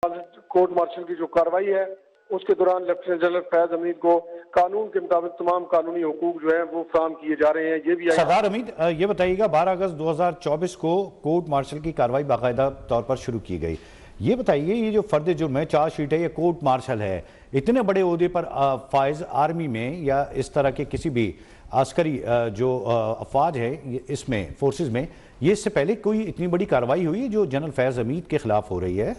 Court martial की जो कार्रवाई है उसके दौरान लेफ्टिनेंट जनरल फैज हमीद को कानून के मुताबिक तमाम कानूनी हुकूक जो है वो फराहम किए जा रहे हैं। ये भी सरदार हमीद, ये बताइएगा 12 अगस्त 2024 को कोर्ट मार्शल की कार्रवाई बाकायदा तौर पर शुरू की गई। ये बताइए, ये जो फर्द जुर्म है, चार्जशीट है, ये कोर्ट मार्शल है, इतने बड़े ओहदे पर फाइज आर्मी में या इस तरह के किसी भी आस्करी जो अफवाज है इसमें फोर्सेज में, ये इससे पहले कोई इतनी बड़ी कार्रवाई हुई है जो जनरल फैज हमीद के खिलाफ हो रही है?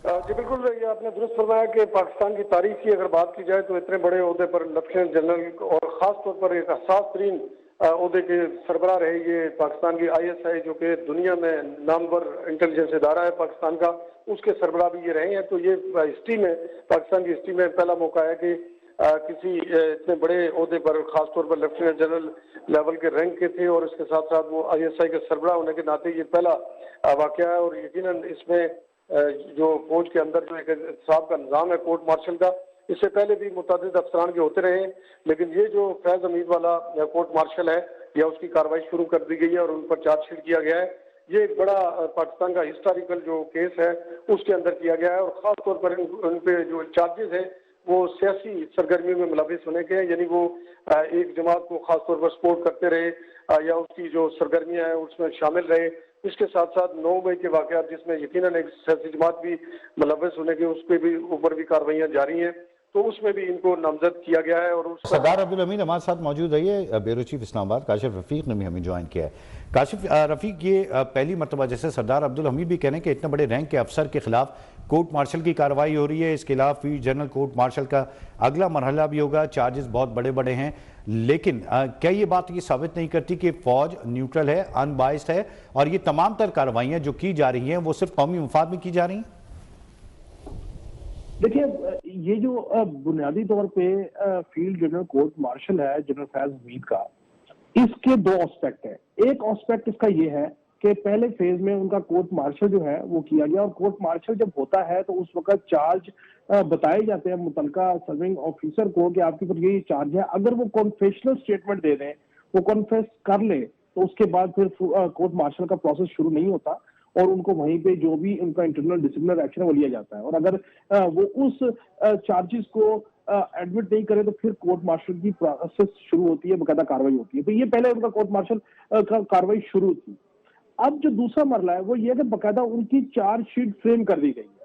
जी बिल्कुल, ये आपने दुरुस्त फरमाया कि पाकिस्तान की तारीख की अगर बात की जाए तो इतने बड़े ओहदे पर लेफ्टिनेंट जनरल और खास तौर पर एक हसास तरीन ओहदे के सरबराह रहे ये पाकिस्तान की ISI जो कि दुनिया में नामवर इंटेलिजेंस इदारा है पाकिस्तान का, उसके सरबराह भी ये रहे हैं। तो ये हिस्ट्री में, पाकिस्तान की हिस्ट्री में पहला मौका है कि किसी इतने बड़े ओहदे पर खासतौर पर लेफ्टिनेंट जनरल लेवल के रैंक के थे और इसके साथ साथ वो ISI के सरबराह होने के नाते ये पहला वाकया है। और यकीनन इसमें जो फौज के अंदर जो एक इंतखाब का निज़ाम है कोर्ट मार्शल का, इससे पहले भी मुतअद्दिद अफसरान के होते रहे, लेकिन ये जो फैज हमीद वाला कोर्ट मार्शल है या उसकी कार्रवाई शुरू कर दी गई है और उन पर चार्जशीट किया गया है, ये एक बड़ा पाकिस्तान का हिस्टोरिकल जो केस है उसके अंदर किया गया है। और खास तौर पर उन पे जो चार्जेस है वो सियासी सरगर्मियों में मुलविस होने के हैं, यानी वो एक जमात को खास तौर पर सपोर्ट करते रहे या उसकी जो सरगर्मियां हैं उसमें शामिल रहे। इसके साथ साथ 9 मई के वाकयात जिसमें यकीनन एक सियासी जमात भी मुलविस होने के उसके भी ऊपर भी कार्रवाइयां जारी हैं, तो उसमें भी इनको नामजद किया गया है। और सरदार अब्दुल हमीद हमारे साथ मौजूद रहिए। ब्यूरो चीफ इस्लामाबाद काशिफ रफीक ने भी हमें ज्वाइन किया है। काशिफ रफीक, ये पहली मरतबा जैसे सरदार अब्दुल हमीद भी कह रहे हैं कि इतने बड़े रैंक के अफसर के खिलाफ कोर्ट मार्शल की कार्रवाई हो रही है, इसके खिलाफ भी जनरल कोर्ट मार्शल का अगला मरहला भी होगा, चार्जेस बहुत बड़े बड़े हैं, लेकिन क्या ये बात ये साबित नहीं करती कि फौज न्यूट्रल है, अनबाइस्ड है और ये तमाम तर कार्रवाइयां जो की जा रही हैं वो सिर्फ कौमी मफाद में की जा रही हैं? देखिए, ये जो बुनियादी तौर पे फील्ड जनरल कोर्ट मार्शल है जनरल फैज हमीद का, इसके दो एस्पेक्ट है। एक एस्पेक्ट इसका ये है कि पहले फेज में उनका कोर्ट मार्शल जो है वो किया गया और कोर्ट मार्शल जब होता है तो उस वक्त चार्ज बताए जाते हैं मुतलका सर्विंग ऑफिसर को कि आपके ऊपर ये चार्ज है। अगर वो कॉन्फेशनल स्टेटमेंट दे दें, वो कॉन्फेस कर ले, तो उसके बाद फिर कोर्ट मार्शल का प्रोसेस शुरू नहीं होता और उनको वहीं पे जो भी उनका इंटरनल डिसिप्लिनरी एक्शन वो लिया जाता है। और अगर वो उस चार्जेस को एडमिट नहीं करे तो फिर कोर्ट मार्शल की प्रोसेस शुरू होती है, बकायदा कार्रवाई होती है। तो ये पहले उनका कोर्ट मार्शल का कार्रवाई शुरू थी। अब जो दूसरा मरला है वो ये कि बकायदा उनकी चार्जशीट फ्रेम कर दी गई है।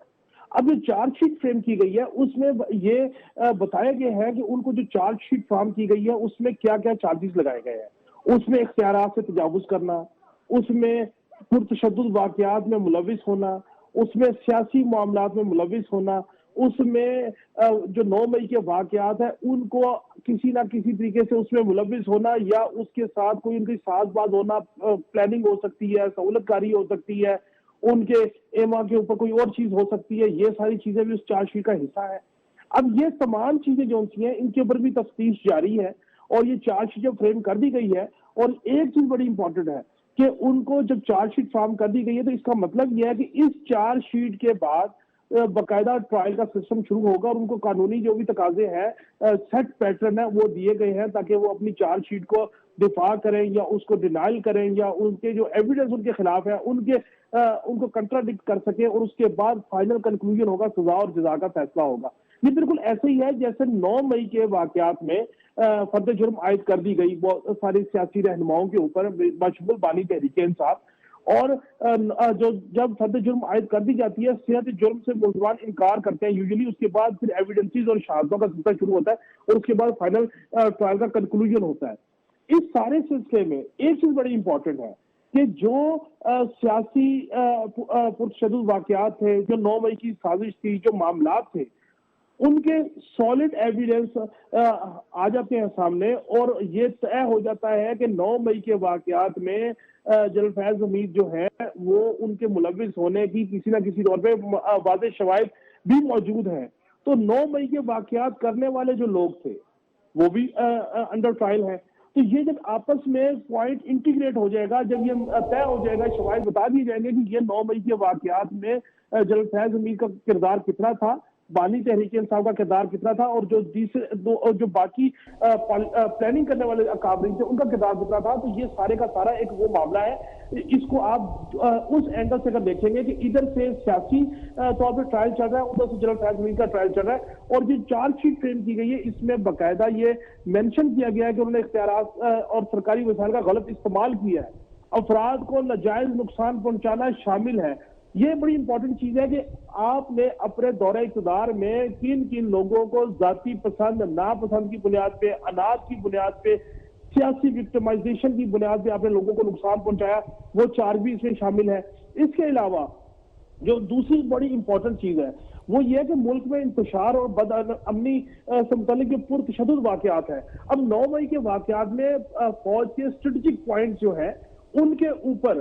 अब जो चार्जशीट फ्रेम की गई है उसमें ये बताया गया है कि उनको जो चार्जशीट फ्राहम की गई है उसमें क्या क्या चार्जेस लगाए गए हैं। उसमें इख्तियारात से तजावुज करना, उसमें पुरतशद्दुद वाकयात में मुलविस होना, उसमें सियासी मामलात में मुलविस होना, उसमें जो 9 मई के वाकयात है उनको किसी ना किसी तरीके से उसमें मुलविस होना या उसके साथ कोई उनकी साजबाज होना, प्लानिंग हो सकती है, सहूलतकारी हो सकती है, उनके एमा के ऊपर कोई और चीज हो सकती है। ये सारी चीजें भी उस चार्जशीट का हिस्सा है। अब ये तमाम चीजें जो सी हैं इनके ऊपर भी तफ्तीश जारी है और ये चार्जशीट जब फ्रेम कर दी गई है, और एक चीज बड़ी इंपॉर्टेंट है कि उनको जब चार्जशीट फॉर्म कर दी गई है तो इसका मतलब यह है कि इस चार्जशीट के बाद बकायदा ट्रायल का सिस्टम शुरू होगा और उनको कानूनी जो भी तकाजे हैं, सेट पैटर्न है वो दिए गए हैं ताकि वो अपनी चार्जशीट को दिफा करें या उसको डिनाइल करें या उनके जो एविडेंस उनके खिलाफ है उनको कंट्राडिक्ट कर सके और उसके बाद फाइनल कंक्लूजन होगा, सजा और जजा का फैसला होगा। ये बिल्कुल ऐसे ही है जैसे 9 मई के वाकयात में फर्द जुर्म आयद कर दी गई बहुत सारे सियासी रहनुमाओं के ऊपर, बशमुल बानी तहरीक इंसाफ, और जो जब फर्द जुर्म आयद कर दी जाती है सेहत जुर्म से मुलजमान इनकार करते हैं यूजुअली, उसके बाद फिर एविडेंसेस और शहादतों का सिलसिला शुरू होता है और उसके बाद फाइनल ट्रायल का कंक्लूजन होता है। इस सारे सिलसिले में एक चीज बड़ी इंपॉर्टेंट है कि जो सियासी पुरतशद्दुद वाकयात थे, जो 9 मई की साजिश थी, जो मामलात थे, उनके सॉलिड एविडेंस आ जाते हैं सामने और ये तय हो जाता है कि 9 मई के वाकयात में जनरल फैज हमीद जो है वो उनके मुलविस होने की किसी ना किसी तौर पे वाज़ेह शवाहिद भी मौजूद हैं। तो 9 मई के वाकयात करने वाले जो लोग थे वो भी अंडर ट्रायल है। तो ये जब आपस में पॉइंट इंटीग्रेट हो जाएगा, जब ये तय हो जाएगा, शवाहिद बता दिए जाएंगे कि ये 9 मई के वाकयात में जनरल फैज हमीद का किरदार कितना था, बानी तहरीक इंसाफ का किरदार कितना था और जो जो बाकी प्लानिंग करने वाले अकाबरीन थे उनका किरदार कितना था। तो ये सारे का सारा एक वो मामला है। इसको आप उस एंगल से अगर देखेंगे कि इधर से सियासी तौर पर ट्रायल चल रहा है, उधर से जनरल फैज हमीद का ट्रायल चल रहा है, और जो चार्जशीट फ्रेम की गई है इसमें बाकायदा ये मेंशन किया गया है कि उन्होंने इख्तियारात और सरकारी वसाइल का गलत इस्तेमाल किया है, अफराद को नाजायज नुकसान पहुंचाना शामिल है। ये बड़ी इंपॉर्टेंट चीज है कि आपने अपने दौरे इक़्तिदार में किन किन लोगों को जाती पसंद नापसंद की बुनियाद पे, अनाज की बुनियाद पे, सियासी विक्टिमाइजेशन की बुनियाद पे आपने लोगों को नुकसान पहुंचाया, वो चार्ज भी इसमें शामिल है। इसके अलावा जो दूसरी बड़ी इंपॉर्टेंट चीज है वो ये है कि मुल्क में इंतशार और बदअमनी से मुतालिक जो पुरतशद्दुद वाकयात है। अब 9 मई के वाकयात में फौज के स्ट्रेटेजिक पॉइंट जो है उनके ऊपर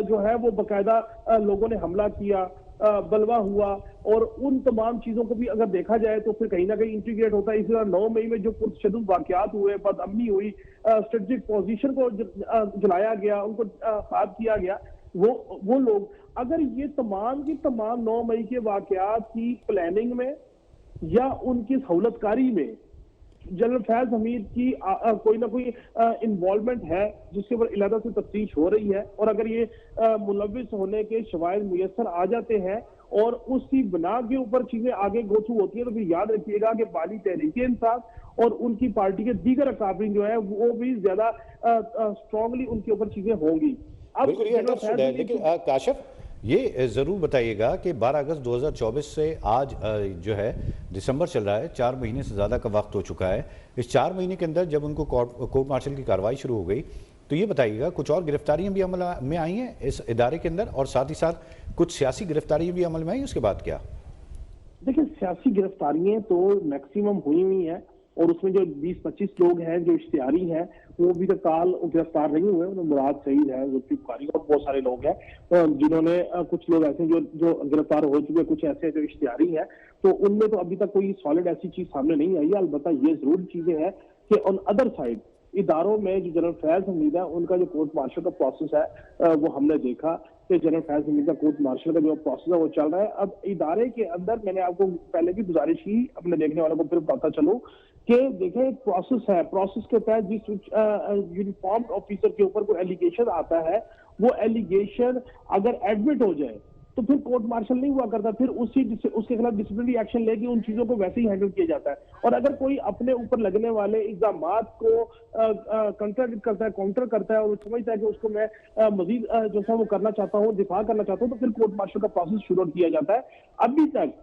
जो है वो बाकायदा लोगों ने हमला किया, बलवा हुआ, और उन तमाम चीजों को भी अगर देखा जाए तो फिर कहीं ना कहीं इंटीग्रेट होता है। इसी तरह 9 मई में जो पुरतशद्दुद वाकयात हुए, बदअमनी हुई, स्ट्रेटेजिक पोजीशन को जलाया गया, उनको खाद किया गया, वो लोग अगर ये तमाम की तमाम 9 मई के वाकयात की प्लानिंग में या उनकी सहूलतकारी में जनरल फैज हमीद की कोई ना कोई इन्वॉल्वमेंट है जिसके ऊपर इलादा से तफ्तीश हो रही है, और अगर ये मुलविस होने के शवाहिद मुयस्सर आ जाते हैं और उसकी बिना के ऊपर चीजें आगे गो थ्रू होती है, तो फिर याद रखिएगा कि बानी तहरीक इंसाफ और उनकी पार्टी के दीगर अकाबरीन जो है वो भी ज्यादा स्ट्रांगली उनके ऊपर चीजें होंगी। अब बिल्कुल ये अंडरस्टूड है, लेकिन काशिफ ये जरूर बताइएगा कि 12 अगस्त 2024 से आज जो है दिसंबर चल रहा है, 4 महीने से ज़्यादा का वक्त हो चुका है। इस 4 महीने के अंदर जब उनको कोर्ट मार्शल की कार्रवाई शुरू हो गई तो ये बताइएगा कुछ और गिरफ्तारियां भी अमल में आई हैं इस इदारे के अंदर, और साथ ही साथ कुछ सियासी गिरफ्तारियां भी अमल में आई, उसके बाद क्या? देखिए, सियासी गिरफ्तारियां तो मैक्सिमम हुई हुई हैं, और उसमें जो 20-25 लोग हैं जो इश्तिहारी हैं वो अभी तक काल गिरफ्तार नहीं हुए। मुराद सईद है, जुल्फी बुखारी और बहुत सारे लोग हैं जिन्होंने, कुछ लोग ऐसे जो गिरफ्तार हो चुके, कुछ ऐसे जो इश्तिहारी हैं, तो उनमें तो अभी तक कोई सॉलिड ऐसी चीज सामने नहीं आई है। अलबत्ता ये जरूर चीजें हैं कि ऑन अदर साइड इदारों में जो जनरल फैज हमीद है उनका जो कोर्ट मार्शल का प्रोसेस है वो हमने देखा कि जनरल फैज हमीद का कोर्ट मार्शल का जो प्रोसेस है वो चल रहा है। अब इदारे के अंदर मैंने आपको पहले भी गुजारिश की अपने देखने वालों को फिर बताता चलूं कि देखें एक प्रोसेस है, प्रोसेस के तहत जिस यूनिफॉर्म ऑफिसर के ऊपर कोई एलिगेशन आता है वो एलिगेशन अगर एडमिट हो जाए तो फिर कोर्ट मार्शल नहीं हुआ करता, फिर उसके खिलाफ डिसिप्लिनरी एक्शन लेके उन चीजों को वैसे ही हैंडल किया जाता है। और अगर कोई अपने ऊपर लगने वाले इल्जामात को कंट्राडिक्ट करता है, काउंटर करता है, और समझता है कि उसको मैं मजीद जो है वो करना चाहता हूँ, दिफा करना चाहता हूँ, तो फिर कोर्ट मार्शल का प्रोसेस शुरू किया जाता है। अभी तक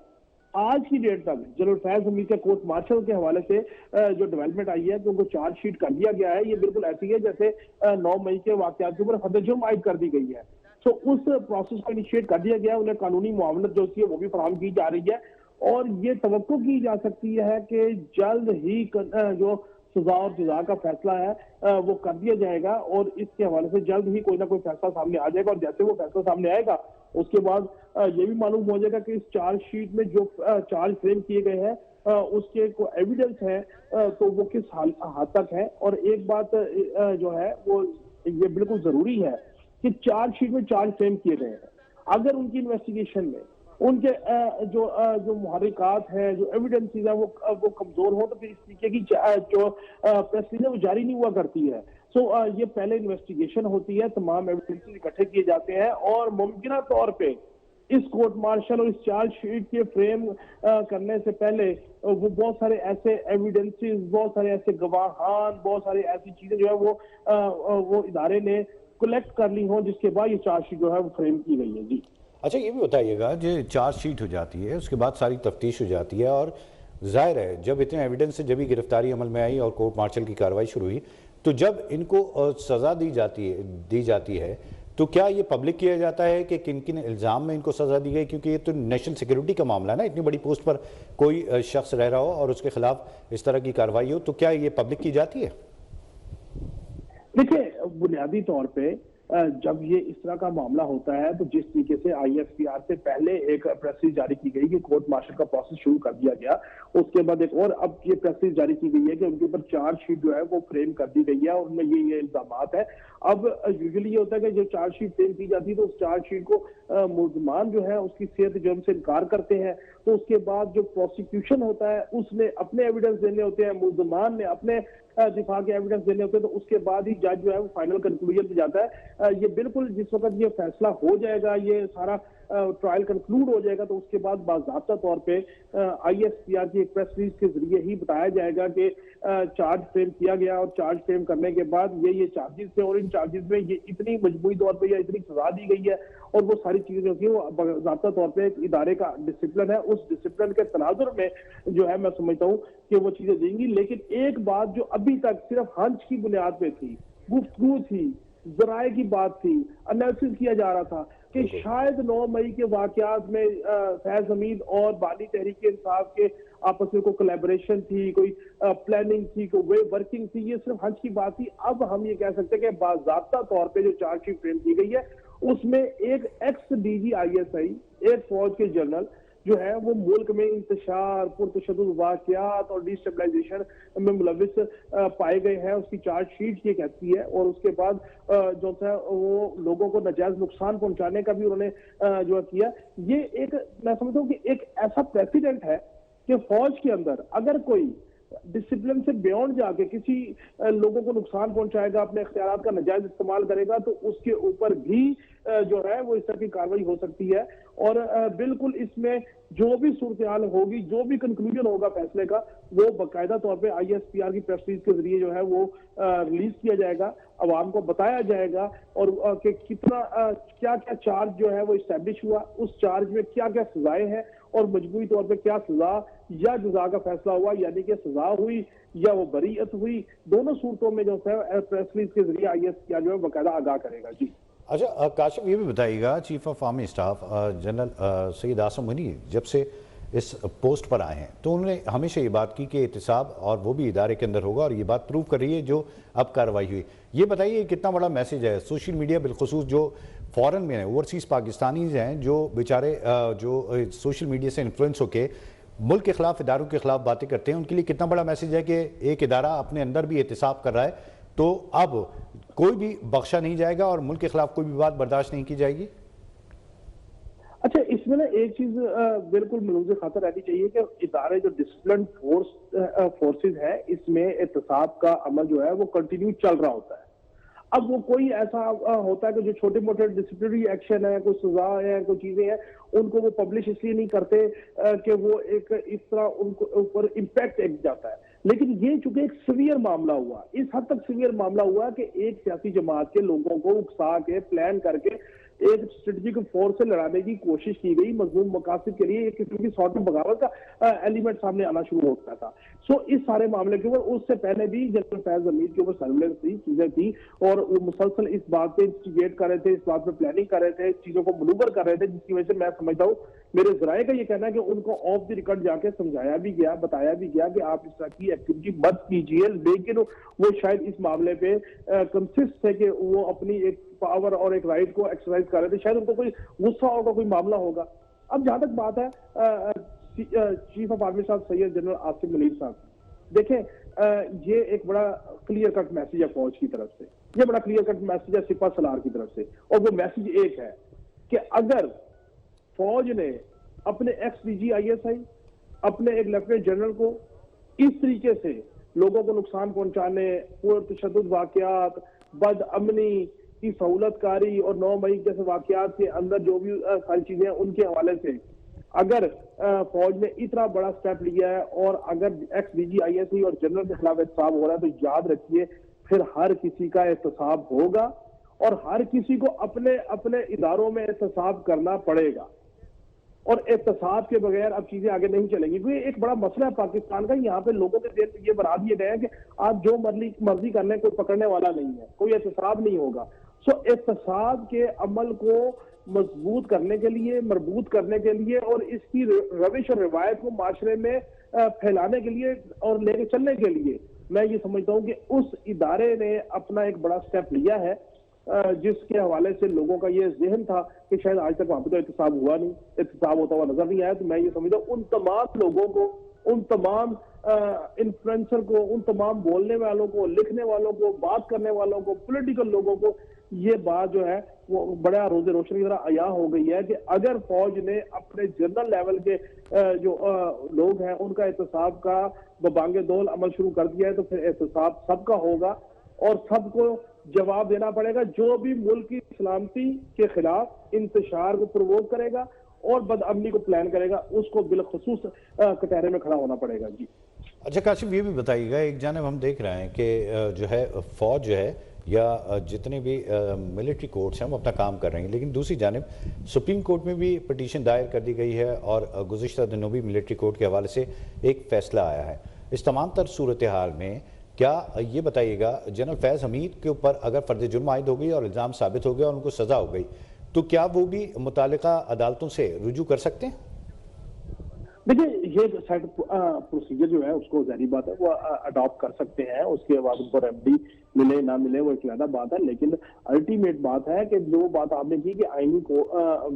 आज की डेट तक जनरल फैज हमीद के कोर्ट मार्शल के हवाले से जो डेवलपमेंट आई है, तो उनको चार्जशीट कर दिया गया है, ये बिल्कुल ऐसी है जैसे 9 मई के वाकयात के ऊपर हद जुर्म आयद कर दी गई है। तो उस प्रोसेस को इनिशिएट कर दिया गया, उन्हें कानूनी मुआवनत जो है वो भी फराहम की जा रही है, और ये तवक्को की जा सकती है कि जल्द ही जो सजा और जजा का फैसला है वो कर दिया जाएगा, और इसके हवाले से जल्द ही कोई ना कोई फैसला सामने आ जाएगा। और जैसे वो फैसला सामने आएगा उसके बाद ये भी मालूम हो जाएगा कि इस चार्जशीट में जो चार्ज फ्रेम किए गए हैं उसके को एविडेंस है तो वो किस हद तक है। और एक बात जो है वो ये बिल्कुल जरूरी है कि चार्जशीट में चार्ज फ्रेम किए गए हैं, अगर उनकी इन्वेस्टिगेशन में उनके जो मुहर्रिकात हैं, जो एविडेंसेस हैं वो कमजोर हो, तो फिर इस तरीके की जो प्रेस वो जारी नहीं हुआ करती है। सो ये पहले इन्वेस्टिगेशन होती है, तमाम एविडेंसेस इकट्ठे किए जाते हैं, और मुमकिन तौर पे इस कोर्ट मार्शल और इस चार्जशीट के फ्रेम करने से पहले वो बहुत सारे ऐसे एविडेंसेस, बहुत सारे ऐसे गवाहान, बहुत सारी ऐसी चीजें जो है वो इदारे ने कलेक्ट कर ली हो, जिसके बाद ये चार्जशीट जो है वो फ्रेम की गई है। जी अच्छा, ये भी बताइएगा जो चार्जशीट हो जाती है उसके बाद सारी तफ्तीश हो जाती है, और जाहिर है जब इतने एविडेंस से जब ही गिरफ्तारी अमल में आई और कोर्ट मार्शल की कार्रवाई शुरू हुई, तो जब इनको सज़ा दी जाती है तो क्या ये पब्लिक किया जाता है कि किन किन इल्ज़ाम में इनको सज़ा दी गई? क्योंकि ये तो नेशनल सिक्योरिटी का मामला है ना, इतनी बड़ी पोस्ट पर कोई शख्स रह रहा हो और उसके खिलाफ इस तरह की कार्रवाई हो, तो क्या ये पब्लिक की जाती है? देखिए, बुनियादी तौर पे जब ये इस तरह का मामला होता है तो जिस तरीके से ISPR से पहले एक प्रेस रिलीज जारी की गई कि कोर्ट मार्शल का प्रोसेस शुरू कर दिया गया, उसके बाद एक और अब ये प्रेस रिलीज जारी की गई है कि उनके ऊपर चार्जशीट जो है वो फ्रेम कर दी गई है और उनमें ये इल्जामात है। अब यूजुअली ये होता है कि जो चार्जशीट फ्रेम की जाती है तो उस चार्जशीट को मुल्जमान जो है उसकी सेहत जुर्म से इनकार करते हैं, तो उसके बाद जो प्रोसिक्यूशन होता है उसने अपने एविडेंस देने होते हैं, मुल्जमान ने अपने दिफा के एविडेंस देने होते हैं, तो उसके बाद ही जज जो है वो फाइनल कंक्लूजन पे जाता है। ये बिल्कुल जिस वक्त ये फैसला हो जाएगा, ये सारा ट्रायल कंक्लूड हो जाएगा, तो उसके बाद बाज़ाब्ता तौर पे ISPR की एक प्रेस रिलीज के जरिए ही बताया जाएगा कि चार्ज फ्रेम किया गया और चार्ज फ्रेम करने के बाद ये चार्जेस थे और इन चार्जेस में ये इतनी मजबूरी तौर पे या इतनी सजा दी गई है और वो सारी चीजें जो थी वो बाज़ाब्ता तौर पे एक इदारे का डिसिप्लिन है, उस डिसिप्लिन के तनाजुर में जो है मैं समझता हूँ कि वो चीजें देंगी। लेकिन एक बात जो अभी तक सिर्फ हंच की बुनियाद पे थी, गुफ्तगू थी, जराए की बात थी, एनालिसिस किया जा रहा था कि शायद 9 मई के वाकयात में फैज हमीद और बानी तहरीक इंसाफ के आपस में कोई कोलैबोरेशन थी, कोई प्लानिंग थी, कोई वे वर्किंग थी, ये सिर्फ हंच की बात थी। अब हम ये कह सकते हैं कि बाज़ाब्ता तौर पे जो चार्जशीट फ्रेम की गई है उसमें एक एक्स DG ISI, एक फौज के जनरल जो है वो मुल्क में इंतशार, पुरतशद्दुद वाक़यात और डिस्टेबलाइजेशन में मुलविस पाए गए हैं, उसकी चार्जशीट ये कहती है। और उसके बाद जो है वो लोगों को नाजायज नुकसान पहुंचाने का भी उन्होंने जो किया। ये एक मैं समझता हूँ कि एक ऐसा प्रेसिडेंट है कि फौज के अंदर अगर कोई डिसिप्लिन से बियॉन्ड जाके किसी लोगों को नुकसान पहुंचाएगा, अपने इख्तियारात का नाजायज इस्तेमाल करेगा, तो उसके ऊपर भी जो है वो इस तरह की कार्रवाई हो सकती है। और बिल्कुल इसमें जो भी सूरत-ए-हाल होगी, जो भी कंक्लूजन होगा फैसले का, वो बाकायदा तौर पे ISPR की प्रेस रिलीज के जरिए जो है वो रिलीज किया जाएगा, अवाम को बताया जाएगा और कि कितना क्या क्या चार्ज जो है वो इस्टेब्लिश हुआ, उस चार्ज में क्या क्या सजाएं हैं और मजबूरी तौर पे क्या सजा या जजा का फैसला हुआ, यानी कि सजा हुई या वो बरीअत हुई। दोनों सूरतों में जो है प्रेस रिलीज के जरिए ISPR जो है बाकायदा आगाह करेगा। जी अच्छा काशिफ, ये भी बताइएगा, chief of army staff general Syed Asim Munir जब से इस पोस्ट पर आए हैं तो उन्होंने हमेशा ये बात की कि एहतिसाब और वो भी इदारे के अंदर होगा और ये बात प्रूव कर रही है जो अब कार्रवाई हुई। ये बताइए कितना बड़ा मैसेज है सोशल मीडिया, बिलखुसूस जो फॉरेन में हैं, ओवरसीज़ पाकिस्तानीज हैं जो बेचारे जो सोशल मीडिया से इन्फ्लुएंस होकर मुल्क के खिलाफ, इदारों के खिलाफ बातें करते हैं, उनके लिए कितना बड़ा मैसेज है कि एक इदारा अपने अंदर भी एहतिसाब कर रहा है तो अब कोई भी बख्शा नहीं जाएगा और मुल्क के खिलाफ कोई भी बात बर्दाश्त नहीं की जाएगी। अच्छा, इसमें ना एक चीज बिल्कुल मलूज़ खातर रहनी चाहिए कि इदारे जो डिसिप्लिन फोर्सेज है, इसमें एहतसाब का अमल जो है वो कंटिन्यू चल रहा होता है। अब वो कोई ऐसा होता है कि जो छोटे मोटे डिसिप्लिनरी एक्शन है, कोई सजा है, कोई चीजें हैं, उनको वो पब्लिश इसलिए नहीं करते कि वो एक इस तरह उनको ऊपर इम्पैक्ट एक जाता है। लेकिन ये चूंकि एक सीवियर मामला हुआ, इस हद तक सीवियर मामला हुआ कि एक सियासी जमात के लोगों को उकसा के प्लान करके एक स्ट्रेटेजिक फोर्स से लड़ाने की कोशिश की गई मजमूम मकासद के लिए, एक किस्म की सॉर्ट ऑफ बगावत का एलिमेंट सामने आना शुरू हो गया था। सो इस सारे मामले के ऊपर उससे पहले भी जनरल फैज हमीद के ऊपर सर्विलेंस थी, चीजें थी और वो मुसलसल इस बात पे इंस्टिगेट कर रहे थे, इस बात पे प्लानिंग कर रहे थे, चीजों को मनूवर कर रहे थे, जिसकी वजह से मैं समझता हूँ मेरे जराए का ये कहना है कि उनको ऑफ द रिकॉर्ड जाके समझाया भी गया, बताया भी गया कि आप इस तरह की एक्टिविटी मत कीजिए। लेकिन वो शायद इस मामले पे कंसिस्ट है कि वो अपनी एक पावर और एक राइट को एक्सरसाइज कर रहे थे, शायद उनको कोई गुस्सा होगा, कोई मामला होगा। अब जहां तक बात है चीफ ऑफ आर्मी साहब सैयद जनरल आसिम मुनीर साहब, देखें ये एक बड़ा क्लियर कट मैसेज है फौज की तरफ से, ये बड़ा क्लियर कट मैसेज है सिपा सलार की तरफ से, और वो मैसेज एक है कि अगर फौज ने अपने एक्स DG ISI, अपने एक लेफ्टिनेंट जनरल को इस तरीके से लोगों को नुकसान पहुंचाने, तशद्दुद वाकयात, बदअमनी की सहूलतकारी और 9 मई जैसे वाकयात के अंदर जो भी सारी चीजें हैं उनके हवाले से अगर फौज ने इतना बड़ा स्टेप लिया है और अगर एक्स DG ISI और जनरल के खिलाफ एहतसाब हो रहा है, तो याद रखिए फिर हर किसी का एहतसाब होगा और हर किसी को अपने अपने इदारों में एहतसाब करना पड़ेगा और एहतसाब के बगैर अब चीजें आगे नहीं चलेंगी। क्योंकि एक बड़ा मसला है पाकिस्तान का, यहाँ पे लोगों के दिल ये बना दिए गए हैं कि आप जो मर्जी कर लें, कोई पकड़ने वाला नहीं है, कोई एहतसाब नहीं होगा। सो एहतसाब के अमल को मजबूत करने के लिए, मरबूत करने के लिए और इसकी रविश और रिवायत को माशरे में फैलाने के लिए और लेके चलने के लिए मैं ये समझता हूँ कि उस इदारे ने अपना एक बड़ा स्टेप लिया है जिसके हवाले से लोगों का ये जहन था कि शायद आज तक वहां पर तो एहतसाब हुआ नहीं, एहतसाब होता हुआ नजर नहीं आया। तो मैं ये समझता हूँ उन तमाम लोगों को, उन तमाम इन्फ्लुएंसर को, उन तमाम बोलने वालों को, लिखने वालों को, बात करने वालों को, पॉलिटिकल लोगों को ये बात जो है वो बड़ा रोजे रोशनी की तरह अया हो गई है कि अगर फौज ने अपने जनरल लेवल के जो लोग हैं उनका एहतसाब का बबांगे दौल अमल शुरू कर दिया है तो फिर एहतसाब सबका होगा और सबको जवाब देना पड़ेगा। जो भी मुल्क की सलामती के खिलाफ इंतशार को प्रवोक करेगा और बदअमनी को प्लान करेगा उसको बिलखसूस कटहरे में खड़ा होना पड़ेगा। जी अच्छा काशिफ, ये भी बताइएगा, एक जानब हम देख रहे हैं कि जो है फौज जो है या जितने भी मिलिट्री कोर्ट्स हैं वो अपना काम कर रहे हैं, लेकिन दूसरी जानब सुप्रीम कोर्ट में भी पटिशन दायर कर दी गई है और गुज़िश्ता दिनों भी मिलिट्री कोर्ट के हवाले से एक फ़ैसला आया है। इस तमाम तर सूरत हाल में क्या ये बताइएगा, जनरल फैज़ हमीद के ऊपर अगर फ़र्द जुर्म आयद हो गई और इल्ज़ाम साबित हो गया और उनको सज़ा हो गई तो क्या वो भी मुतालिका अदालतों से रुजू कर सकते हैं? देखिए, ये सेट प्रोसीजर जो है उसको जारी बात है वो अडॉप्ट कर सकते हैं, उसके बाद उनको रेमडी मिले ना मिले वो एक अलग बात है। लेकिन अल्टीमेट बात है कि जो बात आपने की कि आईनी को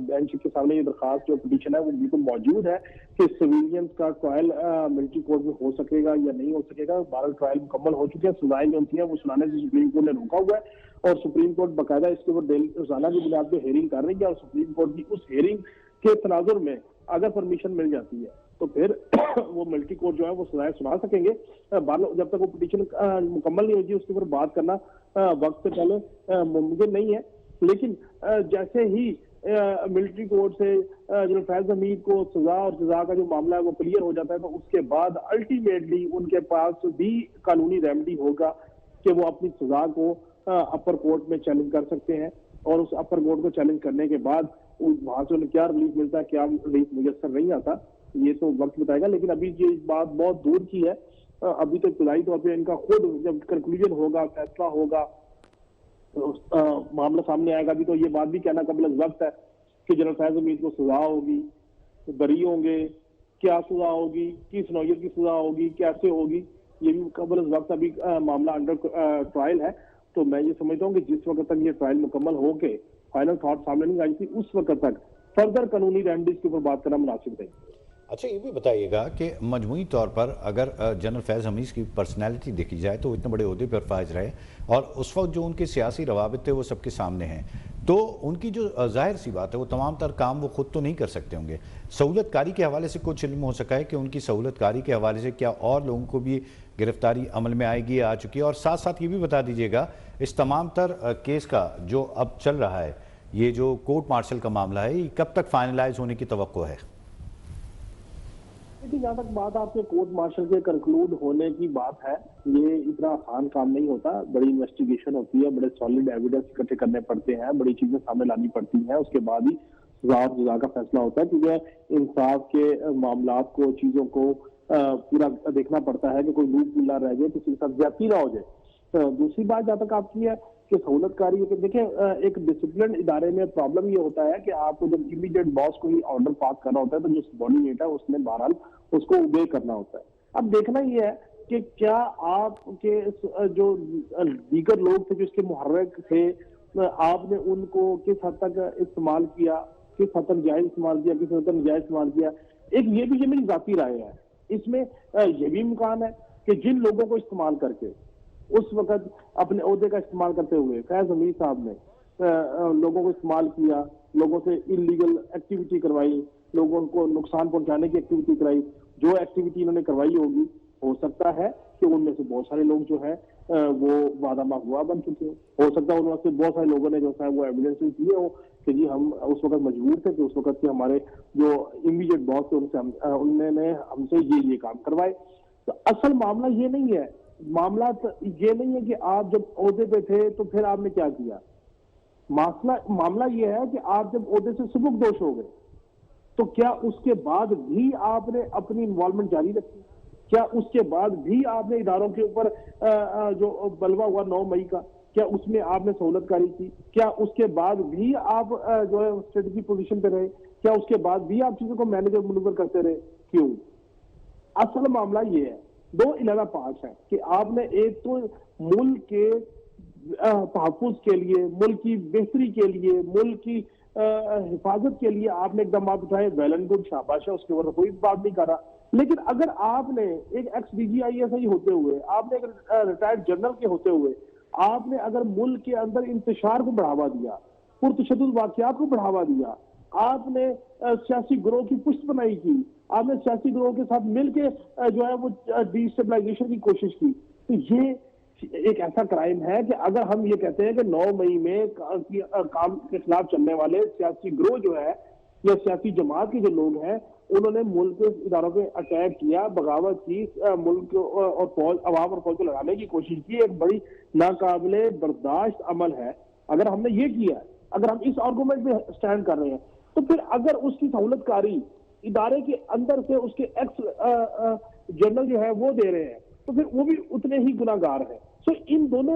बेंच के सामने ये दरखास्त जो पिटीशन है वो बिल्कुल मौजूद है कि सिविलियंस का ट्रायल मिलिट्री कोर्ट में हो सकेगा या नहीं हो सकेगा। 12 ट्रायल मुकम्मल हो चुके हैं, सजाएं जो होती हैं वो सुनाने से सुप्रीम कोर्ट ने रोका हुआ है और सुप्रीम कोर्ट बाकायदा इसके ऊपर रोजाना की बुनियाद पर हेयरिंग कर रही है और सुप्रीम कोर्ट की उस हेयरिंग के तनाजुर में अगर परमिशन मिल जाती है तो फिर वो मिलिट्री कोर्ट जो है वो सजाएं सुना सकेंगे। जब तक वो पिटीशन मुकम्मल नहीं होगी उसके ऊपर बात करना वक्त से पहले मुमकिन नहीं है। लेकिन जैसे ही मिलिट्री कोर्ट से जनरल फैज हमीद को सजा और सजा का जो मामला है वो क्लियर हो जाता है तो उसके बाद अल्टीमेटली उनके पास भी कानूनी रेमेडी होगा कि वो अपनी सजा को अपर कोर्ट में चैलेंज कर सकते हैं और उस अपर कोर्ट को चैलेंज करने के बाद वहां से उन्हें क्या रिलीफ मिलता है, क्या रिलीफ मुयसर नहीं आता, ये तो वक्त बताएगा। लेकिन अभी ये बात बहुत दूर की है, अभी तो इब्तदाई तौर पर इनका खुद जब कंक्लूजन होगा, फैसला होगा, तो मामला सामने आएगा। अभी तो ये बात भी कहना कबल वक्त है कि जनरल फैज हमीद को सजा होगी, बरी होंगे, क्या सजा होगी, किस नौयत की सजा होगी, कैसे होगी, ये भी कबल वक्त अभी मामला अंडर ट्रायल है। तो मैं ये समझता हूँ कि जिस वक्त तक ये ट्रायल मुकम्मल होके फाइनल थॉट सामने नहीं आई थी उस वक्त तक फर्दर कानूनी रेमेडीज के ऊपर बात करना मुनासिब नहीं। अच्छा, ये भी बताइएगा कि मजमूई तौर पर अगर जनरल फैज़ हमीद की पर्सनैलिटी देखी जाए तो वो इतने बड़े ओहदे पर फाइज रहे और उस वक्त जो उनके सियासी रवाबित थे वो सबके सामने हैं, तो उनकी जो जाहिर सी बात है वो तमाम तर काम वो खुद तो नहीं कर सकते होंगे। सहूलतकारी के हवाले से कुछ इल्म हो सका है कि उनकी सहूलतकारी के हवाले से क्या और लोगों को भी गिरफ्तारी अमल में आएगी, आ चुकी है? और साथ साथ ये भी बता दीजिएगा इस तमाम तर केस का जो अब चल रहा है, ये जो कोर्ट मार्शल का मामला है, ये कब तक फाइनलाइज होने की तवक्को है? जहाँ तक बात आपके कोर्ट मार्शल के कंक्लूड होने की बात है, ये इतना आसान काम नहीं होता। बड़ी इन्वेस्टिगेशन होती है, बड़े सॉलिड एविडेंस इकट्ठे करने पड़ते हैं, बड़ी चीजें सामने लानी पड़ती हैं, उसके बाद ही सजा और सजा का फैसला होता है। क्योंकि इंसाफ के मामला को, चीजों को पूरा देखना पड़ता है कि कोई लूप ना रह जाए, किसी के साथ ज्यादती ना हो जाए। दूसरी बात जहाँ तक आपकी है कि सहूलतकारी, देखिए एक डिसिप्लिन इदारे में प्रॉब्लम ये होता है कि आपको जब इमीडिएट बॉस को ही ऑर्डर पास करना होता है तो जो सबॉर्डिनेट है उसने बहरहाल उसको ओबे करना होता है। अब देखना ये है कि क्या आपके जो दीगर लोग थे जो इसके मुहर्रिक थे, आपने उनको किस हद तक इस्तेमाल किया, किस हद तक जायज इस्तेमाल किया, किस हद तक जायज इस्तेमाल किया। एक ये भी मेरी जाती राय है, इसमें यह भी इम्कान है कि जिन लोगों को इस्तेमाल करके उस वक्त अपने ओहदे का इस्तेमाल करते हुए फैज हमीद साहब ने लोगों को इस्तेमाल किया, लोगों से इलीगल एक्टिविटी करवाई, लोगों को नुकसान पहुंचाने की एक्टिविटी कराई, जो एक्टिविटी इन्होंने करवाई होगी, हो सकता है कि उनमें से बहुत सारे लोग जो है वो वादा मागुआ बन चुके हो सकता है उनमें से बहुत सारे लोगों ने जो है वो एविडेंस दिए हो कि जी हम उस वक्त मजबूर थे कि उस वक्त के हमारे जो इमीडिएट बॉस थे उन्होंने हमसे ये काम करवाए। तो असल मामला ये नहीं है, मामला ये नहीं है कि आप जब ओहदे पे थे तो फिर आपने क्या किया। मामला ये है कि आप जब ओहदे से सुबुकदोश हो गए तो क्या उसके बाद भी आपने अपनी इन्वॉल्वमेंट जारी रखी, क्या उसके बाद भी आपने इदारों के ऊपर जो बलवा हुआ 9 मई का, क्या उसमें आपने सहूलतकारी की, क्या उसके बाद भी आप जो है स्ट्रेटेजी पोजीशन पे रहे, क्या उसके बाद भी आप चीजों को मैनेज और मनूवर करते रहे? क्यों? असल मामला ये है, 2 अलग पार्ट्स हैं कि आपने एक तो मुल्क के तहफ़्फ़ुज़ के लिए, मुल्क की बेहतरी के लिए, मुल्क की हिफाजत के लिए आपने इक़दामात उठाए, वेल एंड गुड, शाबाश है, उसके ऊपर कोई बात नहीं कर रहा। लेकिन अगर आपने एक एक्स DGISI होते हुए, आपने एक रिटायर्ड जनरल के होते हुए, आपने अगर मुल्क के अंदर इंतशार को बढ़ावा दिया, पुरतशद्दुद वाक़यात को बढ़ावा दिया, आपने सियासी गिरोह की पुष्टपनाही की, आपने सियासी गिरोह के साथ मिलकर जो है वो डिस्टेबलाइजेशन की कोशिश की, तो ये एक ऐसा क्राइम है कि अगर हम ये कहते हैं कि 9 मई में काम के खिलाफ चलने वाले सियासी गिरोह जो है या सियासी जमात के जो लोग हैं, उन्होंने मुल्क के इदारों पे अटैक किया, बगावत की, मुल्क और फौज, अवाम और फौज को लगाने की कोशिश की, एक बड़ी नाकाबिले बर्दाश्त अमल है। अगर हमने ये किया, अगर हम इस आर्गूमेंट में स्टैंड कर रहे हैं, तो फिर अगर उसकी सहूलतकारी इदारे के अंदर से उसके एक्स जनरल जो है वो दे रहे हैं, तो फिर वो भी उतने ही गुनाहगार हैं। सो इन दोनों